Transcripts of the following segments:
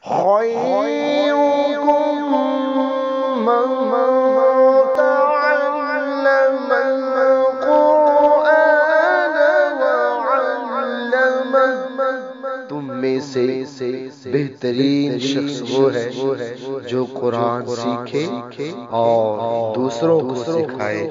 خيركم من تعلم القرآن وعلمه۔ تم میں سے بہترین شخص وہ ہے جو قرآن سیکھے اور دوسروں کو سکھائے۔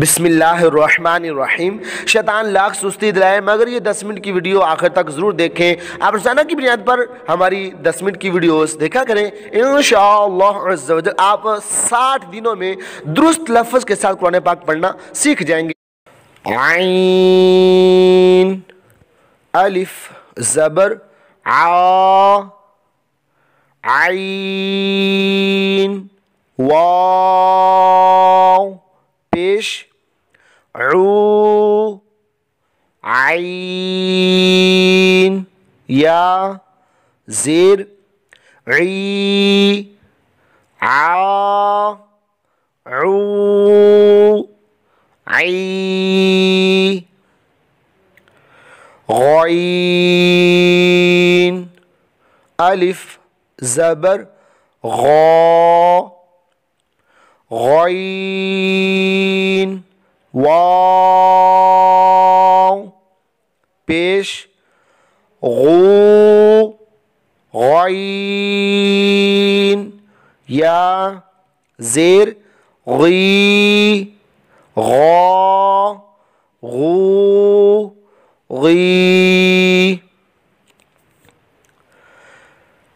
بسم اللہ الرحمن الرحیم۔ شیطان لاکھ سستی دلائے مگر یہ 10 منٹ کی ویڈیو آخر تک ضرور دیکھیں۔ آپ روزانہ کی بنیاد پر ہماری 10 منٹ کی ویڈیوز دیکھا کریں، انشاءاللہ عز و جل آپ 60 دنوں میں درست لفظ کے ساتھ قرآن پاک پڑھنا سیکھ جائیں گے۔ عین الف زبر ع، عین واو پیش عو، عین یا زیر عی، عا عو، عی، غین الف زبر غا، غین واو پیش غو، غین یا زیر غی، غا غو، غی،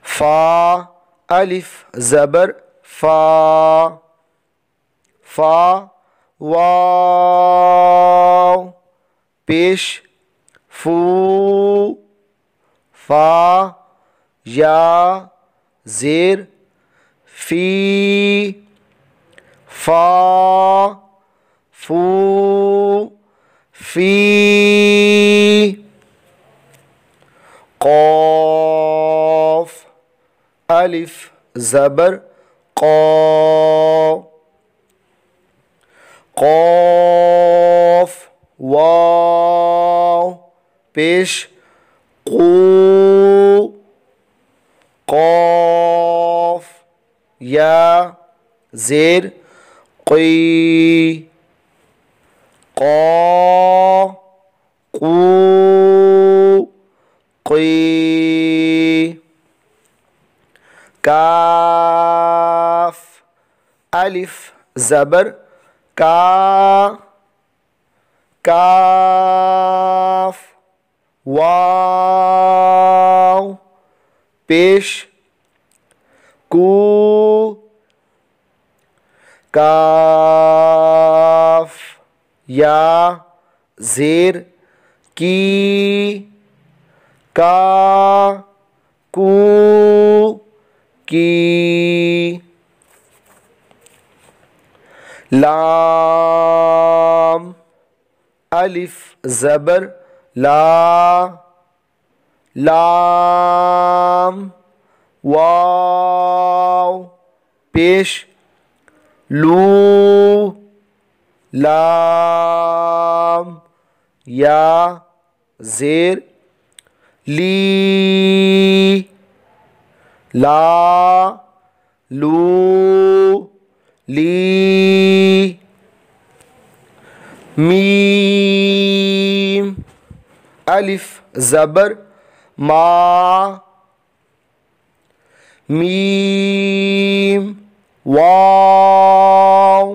فا الف زبر فا، فا واو پیش فو، فا یا زیر فی، فا فو، فی، قاف الف زبر قا، قاف واو پیش قو، قاف یا زیر قی، قا قو، قی، کاف الف زبر کا، کاف واو پیش کو، کاف یا زیر کی، کا کو، کی، لام الف زبر لا، لام واو پیش لو، لام یا زیر لی، لا لو، لی، میم الف زبر ما، میم واو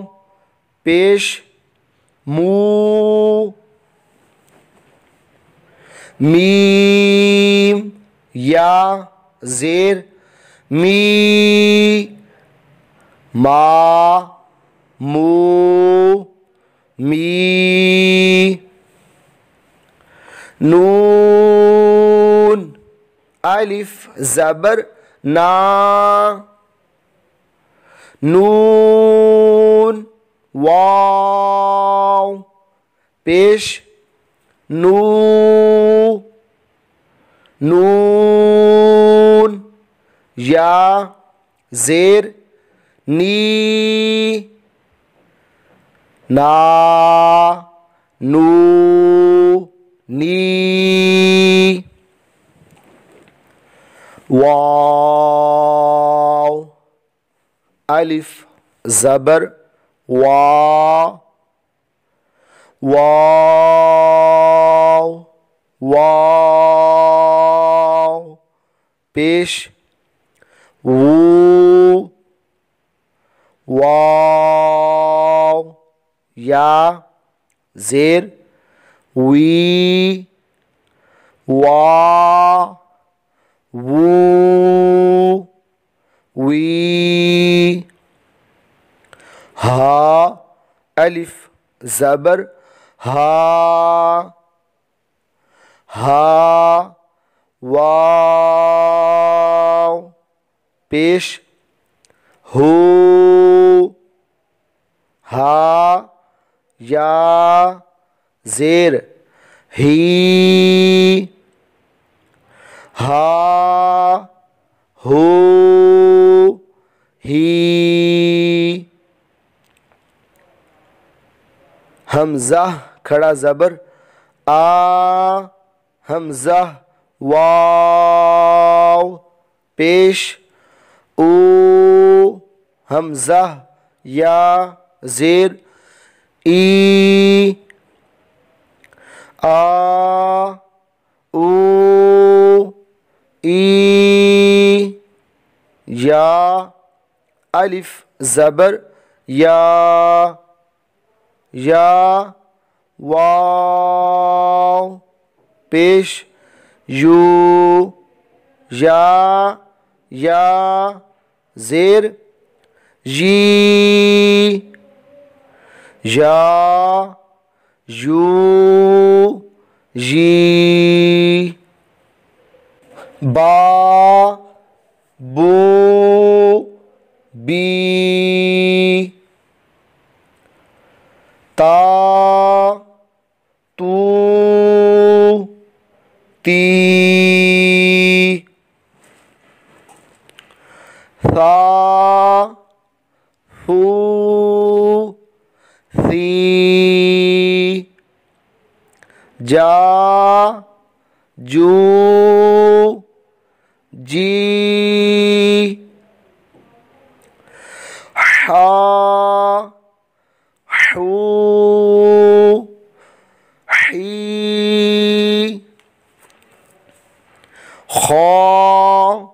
پیش مو، میم یا زیر می، ما مو، می، نون الف زبر نا، نون واو پیش نو، نون یا زیر نی، نا نو، نی، واو الف زبر وا واو واو پیش وو واو یا زیر وی وا وو وی ہا الف زبر ہا ہا واو پیش ہو ہا یا زیر ہی ہا ہو ہی حمزہ کھڑا زبر آ حمزہ واو پیش او حمزہ یا زیر ای آ او ای یا الف زبر یا یا واو پیش یو یا زیر جی یا یو جی با بو بی تا تو تی ثا ثو ثی جا جو جی حا حو حی خا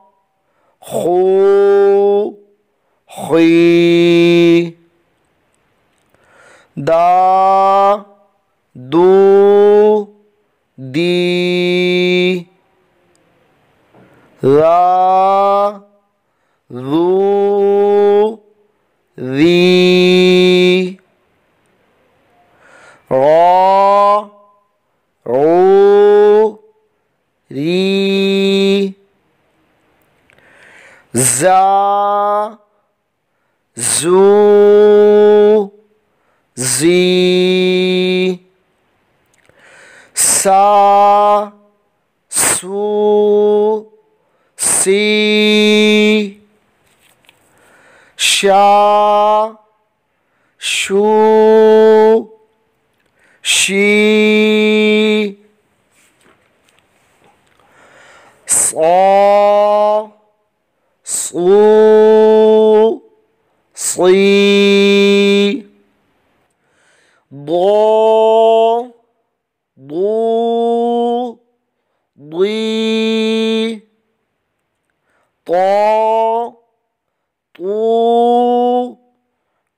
خو خی دا دو دی ذا ذو ذی را رو ری زا زو زی سا سو سی شا شو شی صا صو صی ضا ضو ضی طا طو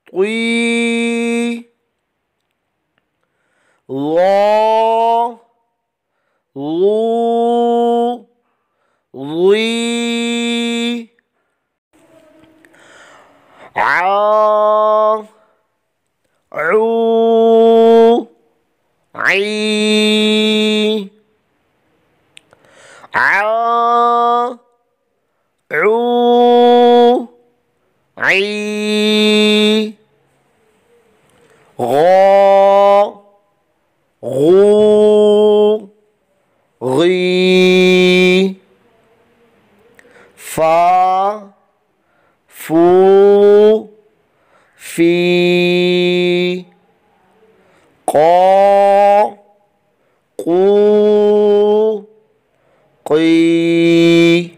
طی ظا ظو ظی عا عو عی عا عو عی غا غو غی فا فو فی قا قو قی